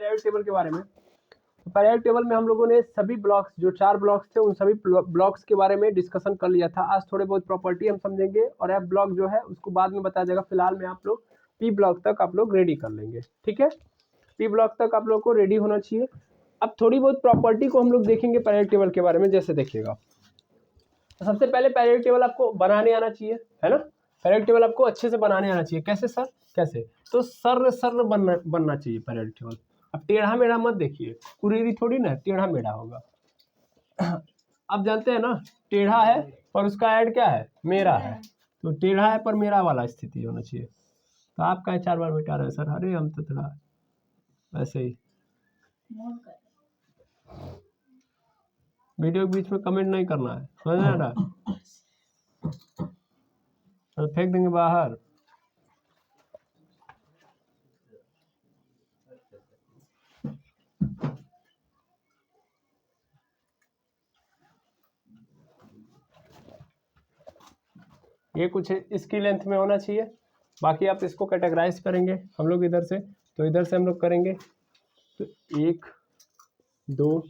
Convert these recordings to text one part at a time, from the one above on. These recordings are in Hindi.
पीरियोडिक टेबल के बारे में। तो पीरियोडिक टेबल में हम लोगों ने सभी ब्लॉक्स, जो 4 ब्लॉक्स थे, उन सभी ब्लॉक्स के बारे में डिस्कशन कर लिया था। आज थोड़े बहुत प्रॉपर्टी हम समझेंगे और एफ ब्लॉक जो है उसको बाद में बताया जाएगा। फिलहाल में आप लोग पी ब्लॉक तक आप लोग रेडी कर लेंगे, ठीक है। पी ब्लॉक तक आप लोग को रेडी होना चाहिए। अब थोड़ी बहुत प्रॉपर्टी को हम लोग देखेंगे पीरियोडिक टेबल के बारे में। जैसे देखिएगा, तो सबसे पहले पीरियोडिक टेबल आपको बनाने आना चाहिए, है ना। पीरियोडिक टेबल आपको अच्छे से बनाने आना चाहिए। कैसे सर? कैसे? तो सर बनना चाहिए पीरियोडिक टेबल। अब टेढ़ा मेढ़ा मत देखिए, कुरीरी थोड़ी ना टेढ़ा मेढ़ा होगा। आप जानते हैं ना, टेढ़ा है पर उसका ऐड क्या है? मेरा है। तो टेढ़ा है पर मेरा वाला स्थिति होना चाहिए। तो आप कहें 4 बार मिटा रहे हैं सर? अरे हम तो थोड़ा वैसे ही। वीडियो के बीच में कमेंट नहीं करना है, समझ में आ रहा है? तो फेंक देंगे बाहर। ये कुछ इसकी लेंथ में होना चाहिए। बाकी आप इसको कैटेगराइज करेंगे हम लोग इधर से। तो इधर से हम लोग करेंगे तो 1 2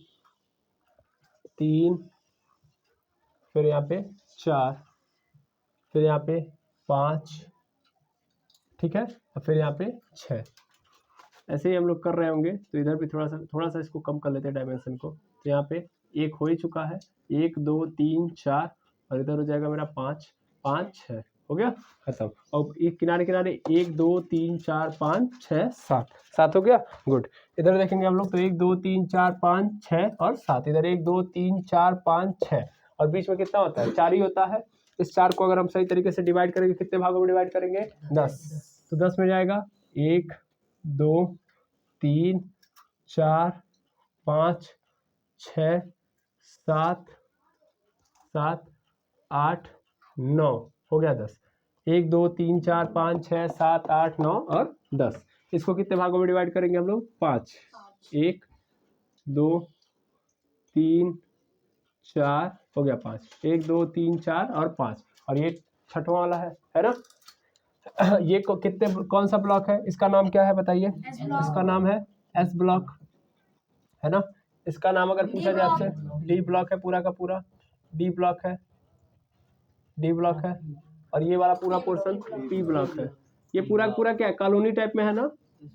3, फिर यहाँ पे 4, फिर यहाँ पे 5, ठीक है, और फिर यहाँ पे 6। ऐसे ही हम लोग कर रहे होंगे। तो इधर भी थोड़ा सा इसको कम कर लेते हैं डायमेंशन को। तो यहाँ पे 1 हो ही चुका है, 1 2 3 4, और इधर हो जाएगा मेरा 5 5 6, हो गया खत्म। और एक किनारे किनारे 1 2 3 4 5 6 7 7 हो गया, गुड। इधर देखेंगे हम लोग तो 1 2 3 4 5 6 और 7। इधर 1 2 3 4 5 6, और बीच में कितना होता है? 4 ही होता है। इस 4 को अगर हम सही तरीके से डिवाइड करेंगे, कितने भागों में डिवाइड करेंगे? 10। तो 10 में जाएगा 1 2 3 4 5 6 7 7 8 9, हो गया 10। 1 2 3 4 5 6 7 8 9 और 10। इसको कितने भागों में डिवाइड करेंगे हम लोग? 5। 1 2 3 4, हो गया 5। 1 2 3 4 और 5, और ये छठवां वाला है ना। ये कौन सा ब्लॉक है? इसका नाम क्या है बताइए? इसका नाम है एस ब्लॉक, है ना। इसका नाम अगर पूछा जाए आपसे, डी ब्लॉक है, पूरा का पूरा डी ब्लॉक है, डी ब्लॉक है। और ये वाला पूरा पोर्शन पी ब्लॉक है। ये पूरा का पूरा क्या है? कॉलोनी टाइप में है ना,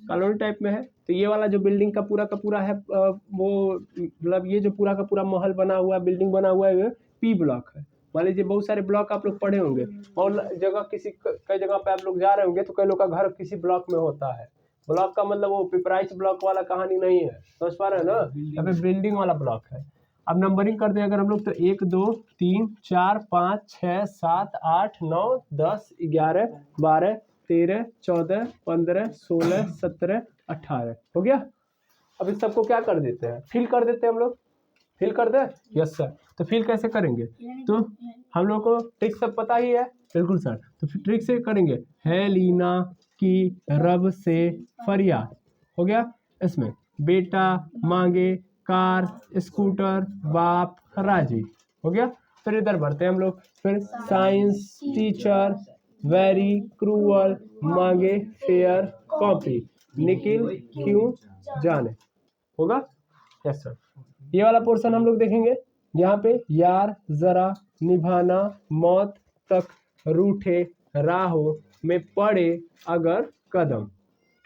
कॉलोनी टाइप में है। तो ये वाला जो बिल्डिंग का पूरा है, वो मतलब ये जो पूरा का पूरा महल बना हुआ है, बिल्डिंग बना हुआ है, पी ब्लॉक है। मान लीजिए बहुत सारे ब्लॉक आप लोग पढ़े होंगे, और जगह कई जगह पे आप लोग जा रहे होंगे तो कई लोग का घर किसी ब्लॉक में होता है। ब्लॉक का मतलब वो पिपराइच ब्लॉक वाला कहानी नहीं है, समझ पा रहे हैं ना। यहाँ पे बिल्डिंग वाला ब्लॉक है। अब नंबरिंग करते हैं अगर हम लोग, तो 1 2 3 4 5 6 7 8 9 10 11 12 13 14 15 16 17 18, हो गया। अब इस सबको क्या कर देते हैं? फिल कर देते हैं हम लोग। फिल कर दे? Yes sir. तो फिल कैसे करेंगे? तो हम लोग को ट्रिक सब पता ही है। बिल्कुल सर। तो फिर ट्रिक से करेंगे। है लीना की रब से फरियाद, हो गया। इसमें बेटा मांगे कार स्कूटर बाप राजी, हो गया। फिर इधर बढ़ते हैं हम लोग। फिर साइंस टीचर वेरी क्रूअल मांगे फेयर कॉपी निखिल क्यों जाने, होगा। Yes sir. ये वाला पोर्शन हम लोग देखेंगे। यहाँ पे यार जरा निभाना मौत तक रूठे राहों में पड़े अगर कदम,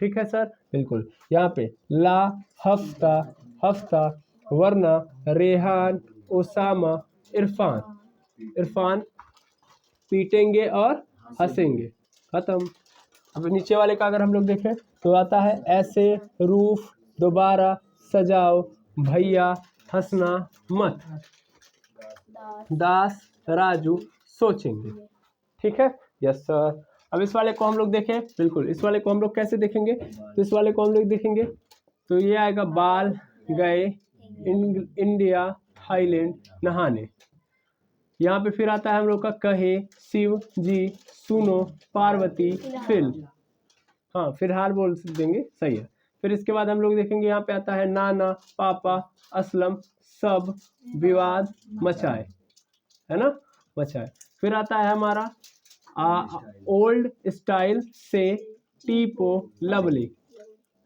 ठीक है सर, बिल्कुल। यहाँ पे ला हफ्ता हफ्ता वरना रेहान ओसामा इरफान इरफान पीटेंगे और हंसेंगे, खत्म। अब नीचे वाले का अगर हम लोग देखें तो आता है ऐसे रूफ दोबारा सजाओ भैया हंसना मत, दास राजू सोचेंगे, ठीक है। Yes sir. अब इस वाले को हम लोग देखें, बिल्कुल इस वाले को हम लोग कैसे देखेंगे? तो इस वाले को हम लोग देखेंगे तो ये आएगा बाल गए इंडिया थाईलैंड नहाने। यहाँ पे फिर आता है हम लोग का कहे शिव जी सुनो पार्वती फिल्म, हाँ फिलहाल बोल देंगे, सही है। फिर इसके बाद हम लोग देखेंगे यहाँ पे आता है नाना पापा असलम सब विवाद मचाए, है ना, मचाए। फिर आता है हमारा ओल्ड स्टाइल से टीपो लवली,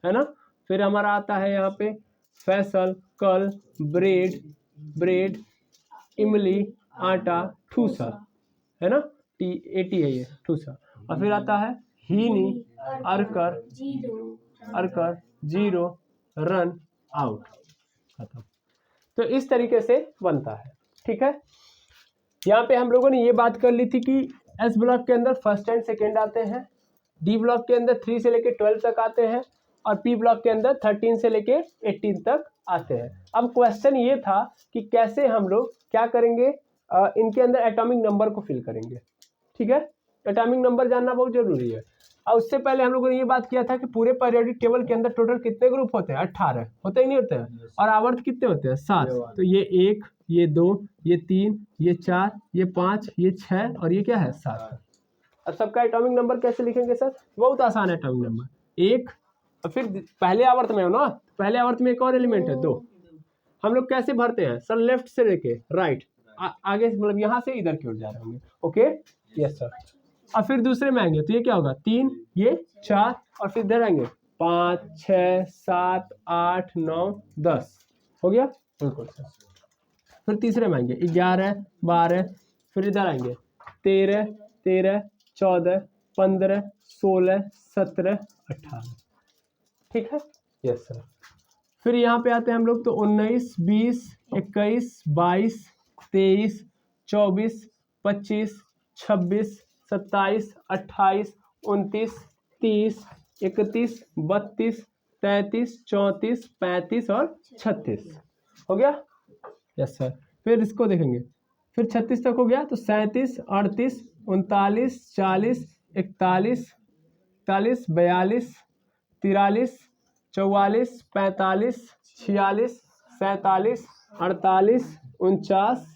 है ना। फिर हमारा आता है यहाँ पे फैसल, कल, ब्रेड, इमली, आटा, ठूसा, है ना, AT है ये ठूसा। और फिर आता है हीनी, अरकर, जीरो, रन, आउट, खत्म। तो इस तरीके से बनता है, ठीक है। यहाँ पे हम लोगों ने ये बात कर ली थी कि एस ब्लॉक के अंदर फर्स्ट एंड सेकेंड आते हैं, डी ब्लॉक के अंदर 3 से लेके 12 तक आते हैं, और पी ब्लॉक के अंदर 13 से लेके 18 तक आते हैं। अब क्वेश्चन ये था कि कैसे हम लोग क्या करेंगे, इनके अंदर एटॉमिक नंबर को फिल करेंगे, ठीक है। एटॉमिक नंबर जानना बहुत जरूरी है। और उससे पहले हम लोगों ने ये बात किया था कि पूरे पीरियोडिक टेबल के अंदर टोटल कितने ग्रुप होते हैं, 18 होते ही नहीं होते हैं, और आवर्त कितने होते हैं, 7। तो ये 1, ये 2, ये 3, ये 4, ये 5, ये 6 और ये क्या है 7। अब सबका एटॉमिक नंबर कैसे लिखेंगे सर, बहुत आसान है। एटॉमिक नंबर 1, और फिर पहले आवर्त में हो ना, पहले आवर्त में एक और एलिमेंट है 2। हम लोग कैसे भरते हैं सर, लेफ्ट से लेके राइट, आगे मतलब यहाँ से इधर की ओर जा रहे होंगे, ओके, यस सर। और फिर दूसरे में आएंगे तो ये क्या होगा 3, ये 4, और फिर इधर आएंगे 5, 6, 7, 8, 9, 10, हो गया, बिल्कुल सर। फिर तीसरे में आएंगे 11, 12, फिर इधर आएंगे 13, 14, 15, 16, 17, 18, ठीक है, यस सर। फिर यहाँ पे आते हैं हम लोग तो 19, 20, 21, 22, 23, 24, 25, 26, 27, 28, 29, 30, 31, 32, 33, 34, 35 और 36, हो गया, यस सर। फिर इसको देखेंगे, फिर 36 तक हो गया तो 37, 38, 39, 40, 41, 42, 43, 44, 45, 46, 47, 48, 49,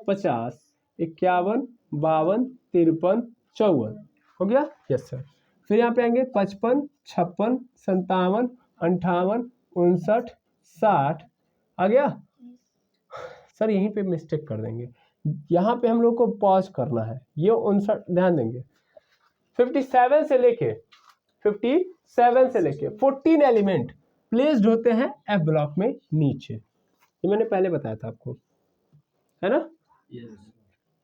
50, 51, 52, 53, 54, हो गया, यस सर। फिर यहाँ पे आएंगे 55, 56, 57, 58, 59, 60, आ गया सर। यहीं पे मिस्टेक कर देंगे, यहाँ पे हम लोग को पॉज करना है, ये 59 ध्यान देंगे। 57 से लेके 14 एलिमेंट प्लेस्ड होते हैं एफ ब्लॉक में नीचे, ये मैंने पहले बताया था आपको, है ना,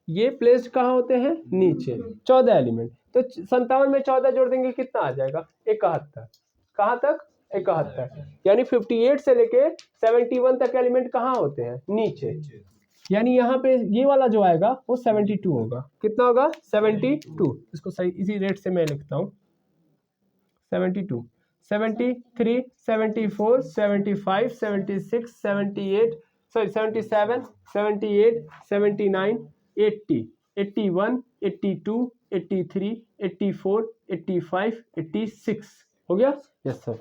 ये प्लेस्ड कहाँ होते हैं, नीचे। 14 एलिमेंट, तो 57 में 14 जोड़ देंगे कितना आ जाएगा, 71, कहाँ तक, 71, यानी 58 से लेके 71 तक एलिमेंट कहाँ होते हैं, नीचे। यानी यहाँ पे ये वाला जो आएगा वो 72 होगा, कितना होगा 72, इसको सही इसी रेट से मैं लिखता हूँ 72, 73, 74, 75, 76, 78, सॉरी 77, 78, 79, 80, 81, 82, 83, 84, 85, 86, हो गया, यस सर।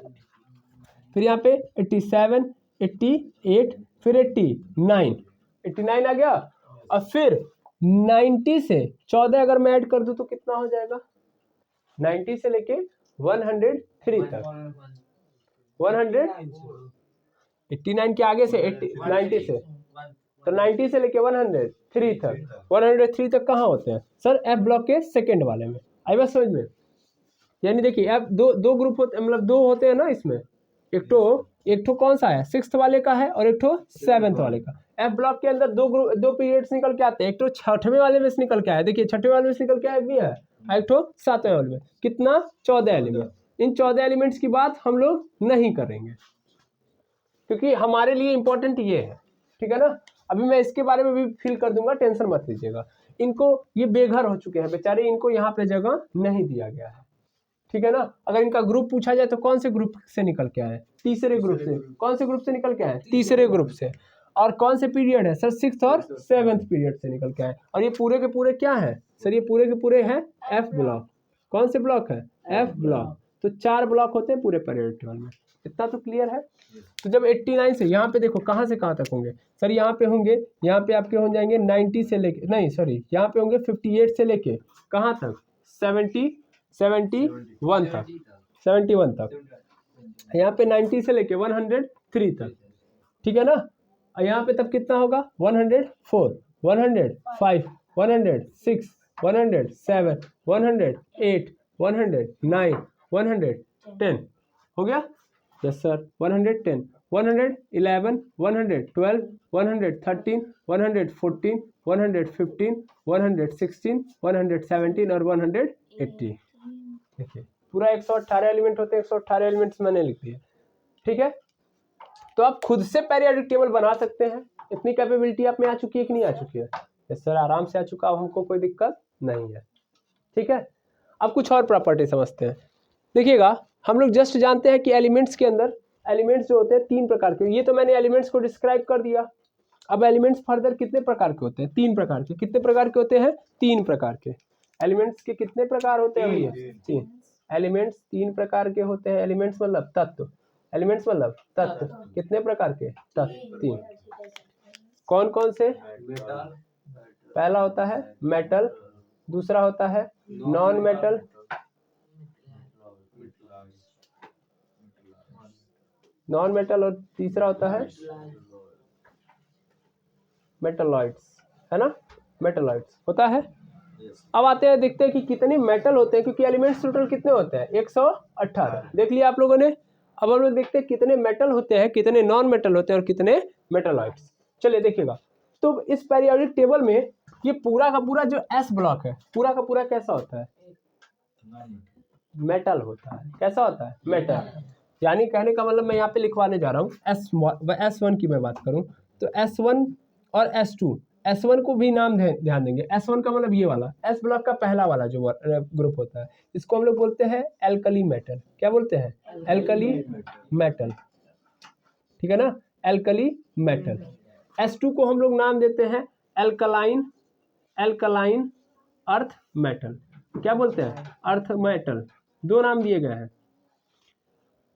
फिर यहाँ पे 87, 88, फिर 89 आ गया। और फिर 90 से 14 अगर मैं ऐड कर दूं तो कितना हो जाएगा, 90 से लेके 103 तक, 189 के आगे से 90 से, तो 90 से लेके 103 तक, 103 तक कहाँ होते हैं सर, एफ ब्लॉक के सेकंड वाले में। आई बात समझ में, यानी देखिए एफ दो ग्रुप होते, मतलब 2 होते हैं ना इसमें, एक तो कौन सा है 6th वाले का है और एक तो 7th वाले का। एफ ब्लॉक के अंदर 2 पीरियड्स निकल के आते हैं, एक तो 6वें वाले में से निकल के आया, देखिए 6वें वाले में से निकल के आया भी है, एक तो 7वें वाले में, कितना 14 एलिमेंट। इन 14 एलिमेंट्स की बात हम लोग नहीं करेंगे क्योंकि हमारे लिए इंपॉर्टेंट ये है, ठीक है ना। अभी मैं इसके बारे में भी फिल कर दूंगा, टेंशन मत लीजिएगा। इनको ये बेघर हो चुके हैं बेचारे, इनको यहाँ पे जगह नहीं दिया गया है, ठीक है ना। अगर इनका ग्रुप पूछा जाए तो कौन से ग्रुप से निकल के आए, तीसरे ग्रुप से। कौन से ग्रुप से निकल के आए, तीसरे ग्रुप से। और कौन से पीरियड है सर, 6th और 7th पीरियड से निकल के आए। और ये पूरे के पूरे क्या है सर, ये पूरे के पूरे हैं एफ ब्लॉक। कौन से ब्लॉक है, एफ ब्लॉक। तो 4 ब्लॉक होते हैं पूरे पीरियड टेबल में, इतना तो क्लियर है। तो जब 89 से यहाँ पे देखो कहाँ से कहाँ तक होंगे सर, यहाँ पे होंगे, यहाँ पे आपके हो जाएंगे 90 से लेके, नहीं सॉरी, यहाँ पे होंगे 58 से लेके कहाँ तक, 71 तक, 71 तक। यहाँ पे 90 से लेके 103 तक, ठीक है ना। और यहाँ पे तब कितना होगा, 104, 105, 106, 107, 108, 109, 110, हो गया, यस सर 110, 111, 112, 113, 114, 115, 116, 117 और 180। देखिए पूरा 118 एलिमेंट होते हैं, 118 एलिमेंट्स मैंने लिख दिए। ठीक है, तो आप खुद से पीरियोडिक टेबल बना सकते हैं। इतनी कैपेबिलिटी आप में आ चुकी है कि नहीं आ चुकी है? यस सर आराम से आ चुका, अब हमको कोई दिक्कत नहीं है। ठीक है, अब कुछ और प्रॉपर्टी समझते हैं। देखिएगा हम लोग जस्ट जानते हैं कि एलिमेंट्स के अंदर एलिमेंट्स जो होते हैं 3 प्रकार के, ये तो मैंने एलिमेंट्स को डिस्क्राइब कर दिया। अब एलिमेंट्स फर्दर कितने प्रकार के होते हैं? 3 प्रकार के। कितने प्रकार के होते हैं? 3 प्रकार के। एलिमेंट्स के कितने प्रकार होते हैं भैया? 3। एलिमेंट्स 3 प्रकार के होते हैं। एलिमेंट्स मतलब तत्व, एलिमेंट्स मतलब तत्व। कितने प्रकार के? तत्व 3। कौन कौन से? पहला होता है मेटल, दूसरा होता है नॉन मेटल, नॉन मेटल, और तीसरा होता है मेटलॉइड्स, है ना? मेटलॉइड्स होता है। अब आते हैं देखते हैं कि कितने मेटल होते हैं, क्योंकि एलिमेंट्स टोटल कितने होते हैं? 118 देख लिया आप लोगों ने। अब हम लोग देखते हैं कितने मेटल होते हैं, कितने नॉन मेटल होते हैं और कितने मेटलॉइड्स। चलिए देखिएगा, तो इस पीरियोडिक टेबल में ये पूरा का पूरा जो एस ब्लॉक है, पूरा का पूरा कैसा होता है? मेटल होता है। कैसा होता है? मेटल। यानी कहने का मतलब मैं यहाँ पे लिखवाने जा रहा हूँ S1 की मैं बात करूँ तो S1 और S2, S1 को भी नाम ध्यान देंगे। S1 का मतलब ये वाला एस ब्लॉक का पहला वाला जो ग्रुप होता है, इसको हम लोग बोलते हैं एल्कली मेटल। क्या बोलते हैं? Alkali metal. ठीक है ना, एल्कली मेटल। S2 को हम लोग नाम देते हैं एल्कलाइन, एल्कलाइन अर्थ मेटल। क्या बोलते हैं? Earth metal. 2 नाम दिए गए हैं,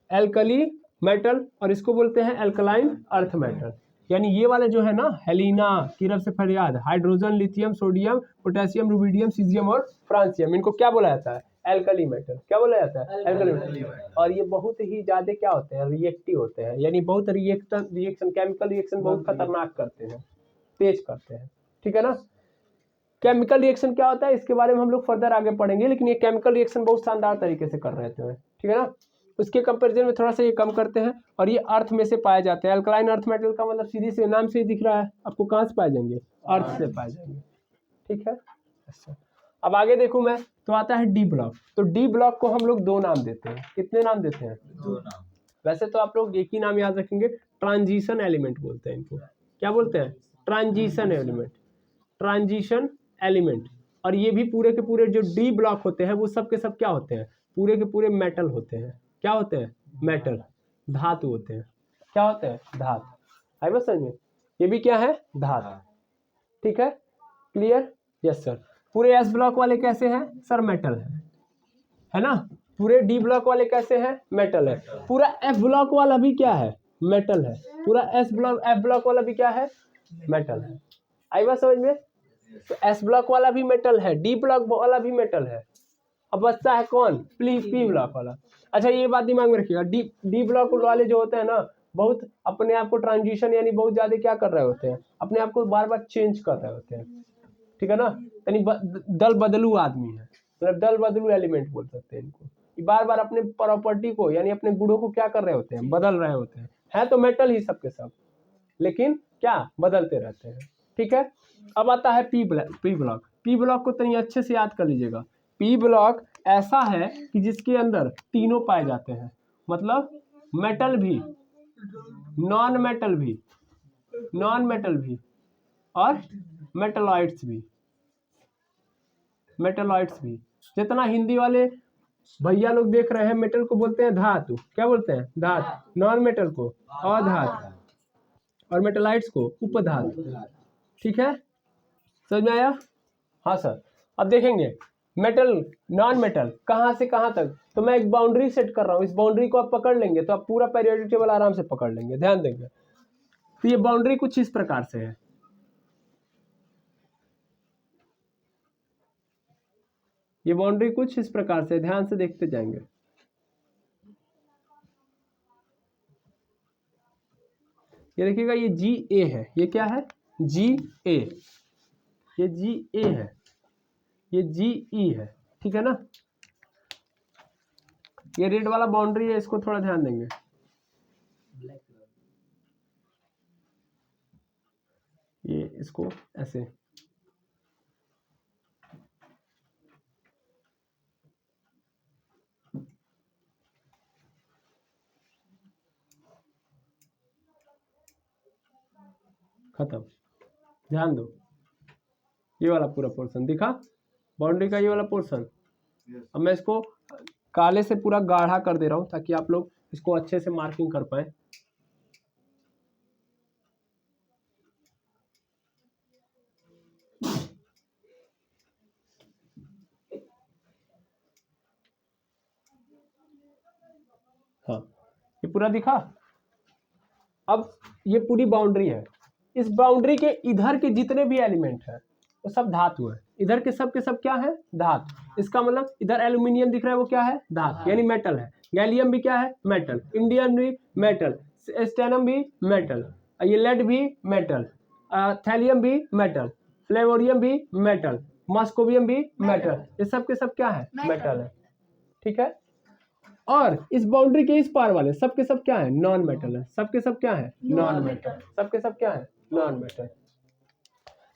एल्कली मेटल और इसको बोलते हैं एल्कलाइन अर्थ मेटल। यानी ये वाले जो है ना, हेलिना, किरब से फरियाद, hydrogen, lithium, sodium, potassium, rubidium, caesium और फ्रांसियम, इनको क्या बोला जाता है? Alkali metal. क्या बोला जाता है? Alkali metal. और ये बहुत ही ज्यादा क्या होते हैं? रिएक्टिव होते हैं, यानी बहुत रिएक्शन केमिकल रिएक्शन बहुत खतरनाक करते हैं, तेज करते हैं। ठीक है ना। केमिकल रिएक्शन क्या होता है इसके बारे में हम लोग फर्दर आगे पढ़ेंगे, लेकिन ये केमिकल रिएक्शन बहुत शानदार तरीके से कर रहे थे। ठीक है ना, उसके कंपैरिजन में थोड़ा सा ये कम करते हैं और ये अर्थ में से पाए जाते हैं। अल्कलाइन अर्थ मेटल का मतलब सीधे से नाम से ही दिख रहा है आपको, कहाँ से पाए जाएंगे? अर्थ से पाए जाएंगे। ठीक है, अच्छा अब आगे देखूं मैं, तो आता है डी ब्लॉक। तो डी ब्लॉक को हम लोग 2 नाम देते हैं। कितने नाम देते हैं? 2 नाम। वैसे तो आप लोग एक ही नाम याद रखेंगे, ट्रांजिशन एलिमेंट बोलते हैं इनको। क्या बोलते हैं? Transition element, transition element. और ये भी पूरे के पूरे जो डी ब्लॉक होते हैं वो सब के सब क्या होते हैं? पूरे के पूरे मेटल होते हैं। क्या होते हैं? मेटल, धातु होते हैं। क्या होते हैं? धातु। आई बस समझ में, ये भी क्या है? धातु। ठीक है, क्लियर? Yes sir. पूरे एस ब्लॉक वाले कैसे हैं सर? मेटल है ना। पूरे डी ब्लॉक वाले कैसे हैं? मेटल है। पूरा एफ ब्लॉक वाला भी क्या है? मेटल है। पूरा एफ ब्लॉक वाला भी क्या है? मेटल है। आई बस समझ में। तो एस ब्लॉक वाला भी मेटल है, डी ब्लॉक वाला भी मेटल है। अब बचता है कौन? पी ब्लॉक वाला। अच्छा ये बात दिमाग में रखिएगा, डी ब्लॉक वाले जो होते हैं ना, बहुत अपने आप को ट्रांजिशन यानी बहुत ज्यादा क्या कर रहे होते हैं? अपने आप को बार बार चेंज कर रहे होते हैं। ठीक है ना, यानी दल बदलू आदमी है, मतलब दल बदलू एलिमेंट बोल सकते हैं इनको। बार बार अपने प्रॉपर्टी को यानी अपने गुणों को क्या कर रहे होते हैं? बदल रहे होते हैं। है तो मेटल ही सबके सब, लेकिन क्या बदलते रहते हैं। ठीक है, अब आता है पी ब्लॉक। पी ब्लॉक को तनी अच्छे से याद कर लीजिएगा। पी ब्लॉक ऐसा है कि जिसके अंदर तीनों पाए जाते हैं, मतलब मेटल भी, नॉन मेटल भी, नॉन मेटल भी और मेटलॉइड्स भी, मेटलॉइड्स भी। जितना हिंदी वाले भैया लोग देख रहे हैं, मेटल को बोलते हैं धातु। क्या बोलते हैं? धातु। नॉन मेटल को अधातु और मेटलाइट्स को उपधातु। ठीक है, समझ में आया? हाँ सर। अब देखेंगे मेटल, नॉन मेटल कहाँ से कहाँ तक। तो मैं एक बाउंड्री सेट कर रहा हूँ, इस बाउंड्री को आप पकड़ लेंगे तो आप पूरा पीरियोडिक टेबल आराम से पकड़ लेंगे। ध्यान देंगे, तो ये बाउंड्री कुछ इस प्रकार से है। ये बाउंड्री कुछ इस प्रकार से, ध्यान से देखते जाएंगे। ये देखिएगा, ये जी ए है। ये क्या है? जी ए। ये जी ए है, ये जी ई है। ठीक है ना, ये रेड वाला बाउंड्री है, इसको थोड़ा ध्यान देंगे। इसको ऐसे, खत्म। ध्यान दो, ये वाला पूरा पोर्शन दिखा, बाउंड्री का ये वाला पोर्शन। अब मैं इसको काले से पूरा गाढ़ा कर दे रहा हूं ताकि आप लोग इसको अच्छे से मार्किंग कर पाए। हाँ, ये पूरा दिखा। अब ये पूरी बाउंड्री है, इस बाउंड्री के इधर के जितने भी एलिमेंट हैं वो सब धातु है। इधर के सब क्या है? धातु। इसका मतलब इधर एल्यूमिनियम दिख रहा है, वो क्या है? धातु, यानी मेटल है। गैलियम भी क्या है? मेटल। इंडियम भी मेटल। स्टेनम भी मेटल। ये लेड भी मेटल। थैलियम भी मेटल। फ्लेवोरियम भी मेटल। मॉस्कोवियम भी मेटल। ये सब के सब क्या है? मेटल है। ठीक है। और इस बाउंड्री के इस पार वाले सब के सब क्या है? नॉन मेटल है। सब के सब क्या है? Non metal. सब के सब क्या है? Non metal.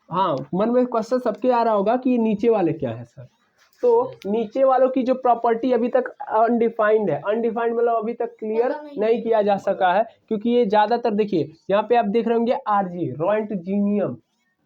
हाँ, मन में क्वेश्चन सबके आ रहा होगा कि ये नीचे वाले क्या है सर। तो नीचे वालों की जो प्रॉपर्टी अभी तक अनडिफाइंड है, अनडिफाइंड मतलब अभी तक क्लियर नहीं किया जा सका है, क्योंकि ये ज्यादातर देखिए यहाँ पे आप देख रहे होंगे आरजी, रोएंटजीनियम,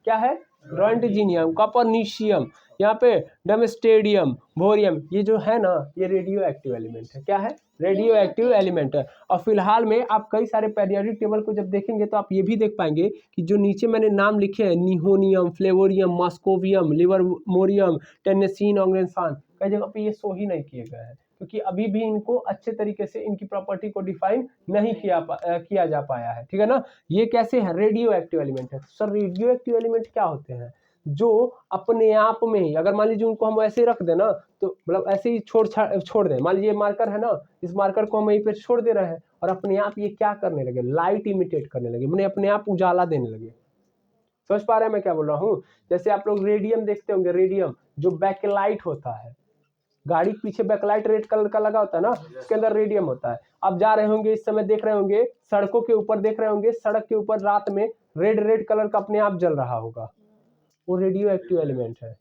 क्या है? रोएंटजीनियम, कॉपरनीशियम, यहाँ पे डमस्टेडियम, बोरियम, ये जो है ना, ये रेडियो एक्टिव एलिमेंट है। क्या है? रेडियो एक्टिव एलिमेंट है। और फिलहाल में आप कई सारे पीरियोडिक टेबल को जब देखेंगे तो आप ये भी देख पाएंगे कि जो नीचे मैंने नाम लिखे हैं, निहोनियम, फ्लेवोरियम, मॉस्कोवियम, लिवरमोरियम, टेनेसीन, ऑर्गेन्सान, कई जगह पे ये शो ही नहीं किए गए हैं, क्योंकि अभी भी इनको अच्छे तरीके से इनकी प्रॉपर्टी को डिफाइन नहीं किया जा पाया है। ठीक है ना। ये कैसे है? रेडियो एक्टिव एलिमेंट है। सर रेडियो एक्टिव एलिमेंट क्या होते हैं? जो अपने आप में ही, अगर मान लीजिए उनको हम ऐसे रख दें ना, तो मतलब ऐसे ही छोड़ दें, मान लीजिए मार्कर है ना, इस मार्कर को हम वहीं पे छोड़ दे रहे हैं और अपने आप ये क्या करने लगे? लाइट इमिटेट करने लगे, मैंने अपने आप उजाला देने लगे। समझ पा रहे हैं मैं क्या बोल रहा हूँ? जैसे आप लोग रेडियम देखते होंगे, रेडियम जो बैकलाइट होता है, गाड़ी के पीछे बैकलाइट रेड कलर का लगा होता है ना, उसके अंदर रेडियम होता है। आप जा रहे होंगे, इस समय देख रहे होंगे, सड़कों के ऊपर देख रहे होंगे, सड़क के ऊपर रात में रेड कलर का अपने आप जल रहा होगा, वो रेडियो एक्टिव एलिमेंट है,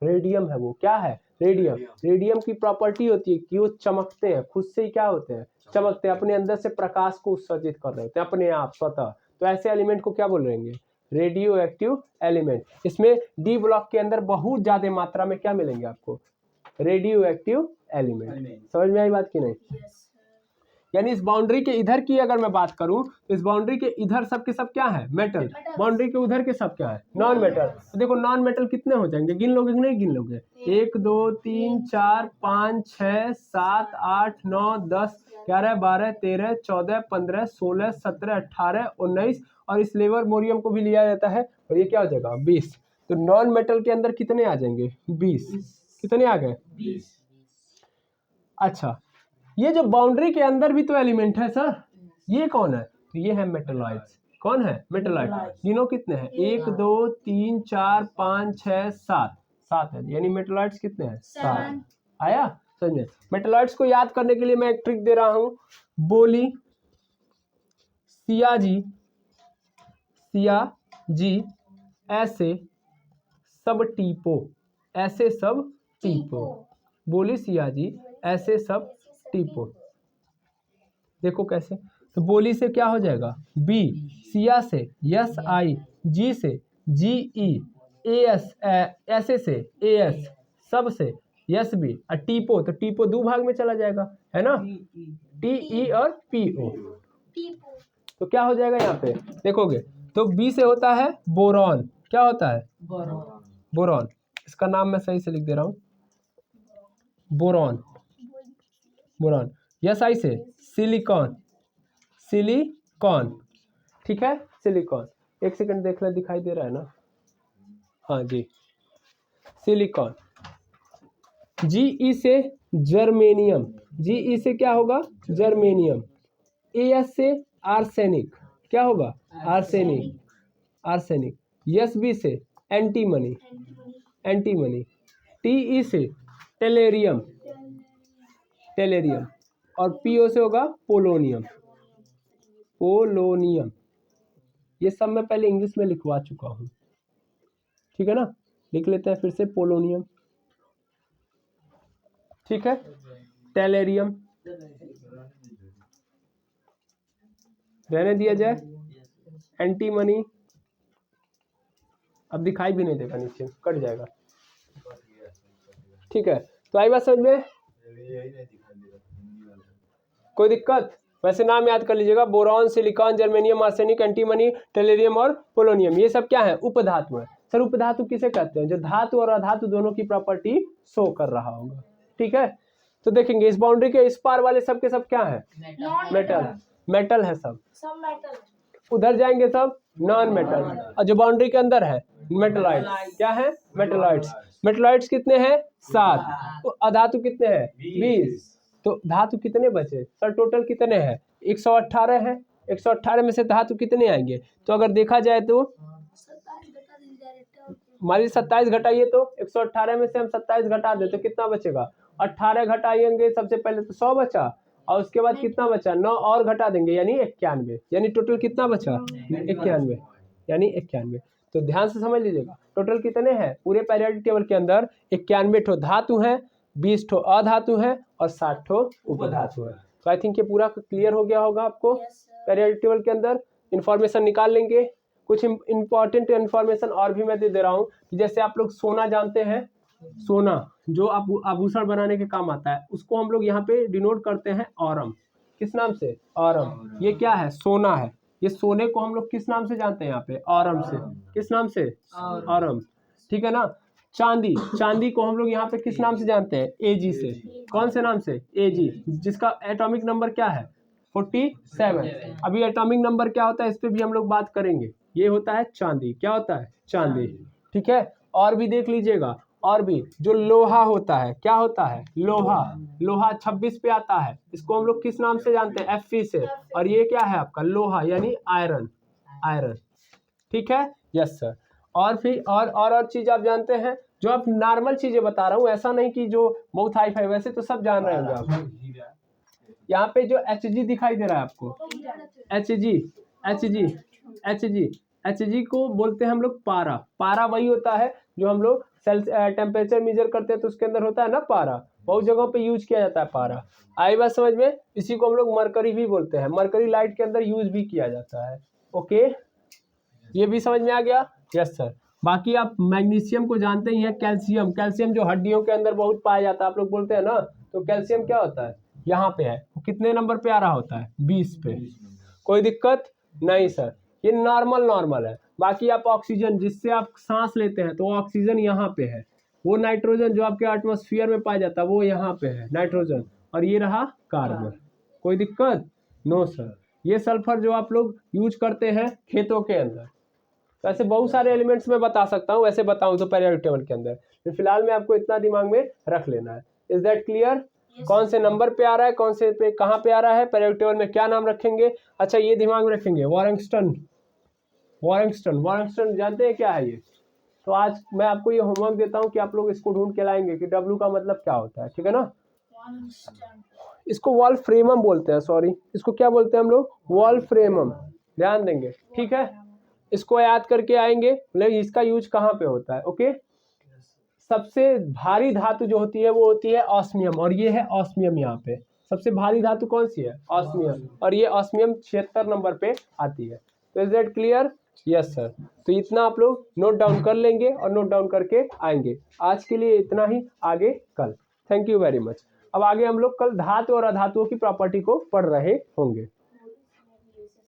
रेडियम है। वो क्या है? रेडियम। रेडियम की प्रॉपर्टी होती है कि वो चमकते हैं, खुद से ही क्या होते हैं? चमकते हैं, अपने अंदर से प्रकाश को उत्सर्जित कर रहे होते हैं अपने आप स्वतः। तो ऐसे एलिमेंट को क्या बोल रहेंगे? Radio active element. इसमें डी ब्लॉक के अंदर बहुत ज्यादा मात्रा में क्या मिलेंगे आपको? Radio active element. समझ में आई बात की नहीं? यानी इस बाउंड्री के इधर की अगर मैं बात करूं तो इस बाउंड्री के इधर सब के सब क्या है? मेटल। बाउंड्री के उधर के सब क्या है? Non metal. तो देखो नॉन मेटल कितने हो जाएंगे? गिन लोगे कि नहीं गिन लोगे? 1 2 3 4 5 6 7 8 9 10 11 12 13 14 15 16 17 18 19 और इस लिवरमोरियम को भी लिया जाता है, और ये क्या हो जाएगा? 20। तो नॉन मेटल के अंदर कितने आ जाएंगे? 20। कितने आ गए? 20। अच्छा, ये जो बाउंड्री के अंदर भी तो एलिमेंट है सर, ये कौन है? तो ये है मेटलॉइड्स। कौन है? मेटलॉइड। गिनो कितने हैं? 1 2 3 4 5 6 7, 7 है, यानी मेटलॉइड्स कितने हैं? 7। आया समझे? मेटलॉइड्स को याद करने के लिए मैं एक ट्रिक दे रहा हूं, बोली, सियाजी, ऐसे सब टीपो, ऐसे सब टीपो, बोली सियाजी ऐसे सब टीपो। देखो कैसे? तो बोली से क्या हो जाएगा? बी, सिया से SI, जी से GE, AS ऐसे से AS, सब से SB, और टीपो, तो टीपो दो भाग में चला जाएगा, है ना, TE और PO। तो क्या हो जाएगा यहाँ पे? देखोगे तो बी से होता है बोरॉन। क्या होता है? बोरॉन। इसका नाम मैं सही से लिख दे रहा हूँ, बोरॉन। बोरॉन। SI से सिलिकॉन, ठीक है, सिलिकॉन। एक सेकंड देख ले, दिखाई दे रहा है ना? हाँ जी, सिलिकॉन। GE से जर्मेनियम, GE से क्या होगा? जर्मेनियम। AS से आर्सेनिक, क्या होगा? आर्सेनिक। SB से एंटीमनी। TE से टेलेरियम। और PO से होगा पोलोनियम। ये सब मैं पहले इंग्लिश में लिखवा चुका हूँ। ठीक है ना। लिख लेते हैं फिर से पोलोनियम, ठीक है। टेलेरियम रहने दिया जाए। एंटीमनी अब दिखाई भी नहीं देगा, नीचे कट जाएगा, ठीक है। तो आई बात समझ में, कोई दिक्कत? वैसे नाम याद कर लीजिएगा, boron, silicon, germanium, arsenic, antimony, टेलेरियम और पोलोनियम, ये सब क्या है? उपधातु है। सर उपधातु किसे कहते हैं? जो धातु और अधातु दोनों की प्रॉपर्टी शो कर रहा होगा, ठीक है। तो देखेंगे इस बाउंड्री के इस पार वाले सब के सब क्या है? मेटल, मेटल है सब मेटल। उधर जाएंगे सब नॉन मेटल, और जो बाउंड्री के अंदर है मेटलाइट्स, क्या है? मेटलाइट्स। मेटलाइट्स कितने हैं? 7। तो अधातु कितने हैं? 20। तो धातु कितने बचे सर? टोटल कितने हैं? 118 है। 118 में से धातु कितने आएंगे? तो अगर देखा जाए तो मान लीजिए 27 घटाइए, तो 118 में से हम 27 घटा दे तो कितना बचेगा? 18 घटाएंगे सबसे पहले तो 100 बचा, और उसके बाद कितना बचा? 9 और घटा देंगे यानी 91, यानी टोटल कितना बचा? 91, यानी 91। तो ध्यान से समझ लीजिएगा, टोटल कितने हैं पूरे पीरियोडिक टेबल के अंदर? 91 ठो धातु है, 20 ठो अधातु है और 60 ठो उपधातु है। तो आई थिंक ये पूरा क्लियर हो गया होगा आपको। पीरियोडिक टेबल के अंदर इंफॉर्मेशन निकाल लेंगे। कुछ इंपॉर्टेंट इंफॉर्मेशन और भी मैं दे दे रहा हूँ कि जैसे आप लोग सोना जानते हैं, सोना जो आभूषण बनाने के काम आता है, उसको हम लोग यहाँ पे डिनोट करते हैं ऑरम। किस नाम से? ऑरम। ये क्या है? सोना है। ये सोने को हम लोग किस नाम से जानते हैं? यहाँ पे ऑरम से। किस नाम से? ऑरम, ठीक है ना। चांदी, चांदी को हम लोग यहाँ पे किस नाम से जानते हैं? एजी से। कौन से नाम से? एजी, जिसका एटॉमिक नंबर क्या है? 47। अभी एटॉमिक नंबर क्या होता है इस पे भी हम लोग बात करेंगे। ये होता है चांदी। क्या होता है? चांदी, ठीक है। और भी देख लीजिएगा, और भी जो लोहा होता है, क्या होता है? लोहा। लोहा 26 पे आता है, इसको हम लोग किस नाम से जानते हैं? Fe से। और ये क्या है आपका? लोहा यानी आयरन, आयरन, ठीक है। Yes sir. और फिर और चीज आप जानते हैं, जो आप नॉर्मल चीजें बता रहा हूँ, ऐसा नहीं कि जो बहुत हाई फाई, वैसे तो सब जान रहे होंगे आप। यहाँ पे जो Hg दिखाई दे रहा है आपको, Hg को बोलते हैं हम लोग पारा। पारा वही होता है जो हम लोग टेम्परेचर मेजर करते हैं तो उसके अंदर होता है ना पारा। बहुत जगहों पे यूज किया जाता है पारा। आई बात समझ में? इसी को हम लोग मरकरी भी बोलते हैं। मरकरी लाइट के अंदर यूज भी किया जाता है। ओके, ये भी समझ में आ गया? Yes sir. बाकी आप मैग्नीशियम को जानते ही हैं। कैल्शियम, कैल्शियम जो हड्डियों के अंदर बहुत पाया जाता है, आप लोग बोलते हैं ना, तो कैल्शियम क्या होता है? यहाँ पे है। वो कितने नंबर पे आ रहा होता है? 20 पे। कोई दिक्कत नहीं सर, ये नॉर्मल है। बाकी आप ऑक्सीजन, जिससे आप सांस लेते हैं, तो ऑक्सीजन यहाँ पे है। वो नाइट्रोजन जो आपके एटमॉस्फेयर में पाया जाता है, वो यहाँ पे है नाइट्रोजन, और ये रहा कार्बन। कोई दिक्कत? No sir. ये सल्फर जो आप लोग यूज करते हैं खेतों के अंदर। वैसे बहुत सारे एलिमेंट्स में बता सकता हूँ, वैसे बताऊँ तो पीरियोडिक टेबल के अंदर, तो फिलहाल में आपको इतना दिमाग में रख लेना है। Is that clear? कौन से नंबर पे आ रहा है, कौन से पे कहाँ पे आ रहा है, पीरियोडिक टेबल में क्या नाम रखेंगे। अच्छा ये दिमाग में रखेंगे, वॉरेंगस्टन। वॉरेंगस्टन जानते हैं क्या है ये? तो आज मैं आपको ये होमवर्क देता हूँ कि आप लोग इसको ढूंढ के लाएंगे कि डब्ल्यू का मतलब क्या होता है, ठीक है ना। इसको वॉल्फ्रेमम बोलते हैं, सॉरी, इसको क्या बोलते हैं हम लोग? वॉल्फ्रेमम। ध्यान देंगे, ठीक है। इसको याद करके आएंगे, लेकिन इसका यूज कहाँ पे होता है। ओके, सबसे भारी धातु जो होती है वो होती है ऑस्मियम, और ये है ऑस्मियम। यहाँ पे सबसे भारी धातु कौन सी है? ऑस्मियम, और ये ऑस्मियम 76 नंबर पे आती है। तो is that clear? Yes sir. तो इतना आप लोग नोट डाउन कर लेंगे और नोट डाउन करके आएंगे। आज के लिए इतना ही, आगे कल। Thank you very much. अब आगे हम लोग कल धातु और अधातुओं की प्रॉपर्टी को पढ़ रहे होंगे।